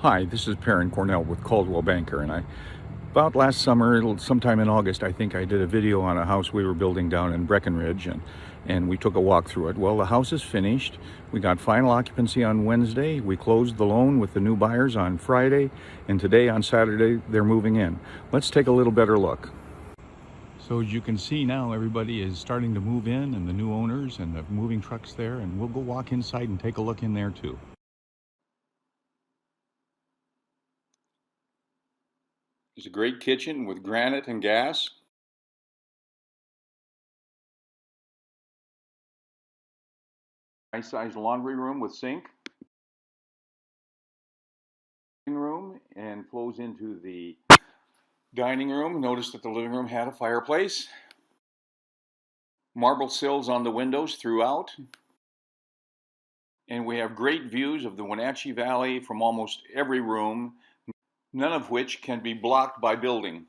Hi, this is Perrin Cornell with Coldwell Banker, and about last summer, sometime in August, I think I did a video on a house we were building down in Breckenridge, and we took a walk through it. Well, the house is finished. We got final occupancy on Wednesday. We closed the loan with the new buyers on Friday, and today on Saturday, they're moving in. Let's take a little better look. So as you can see now, everybody is starting to move in, and the new owners and the moving trucks there, and we'll go walk inside and take a look in there too. There's a great kitchen with granite and gas. Nice sized laundry room with sink. Room and flows into the dining room. Notice that the living room had a fireplace. Marble sills on the windows throughout. And we have great views of the Wenatchee Valley from almost every room, none of which can be blocked by building.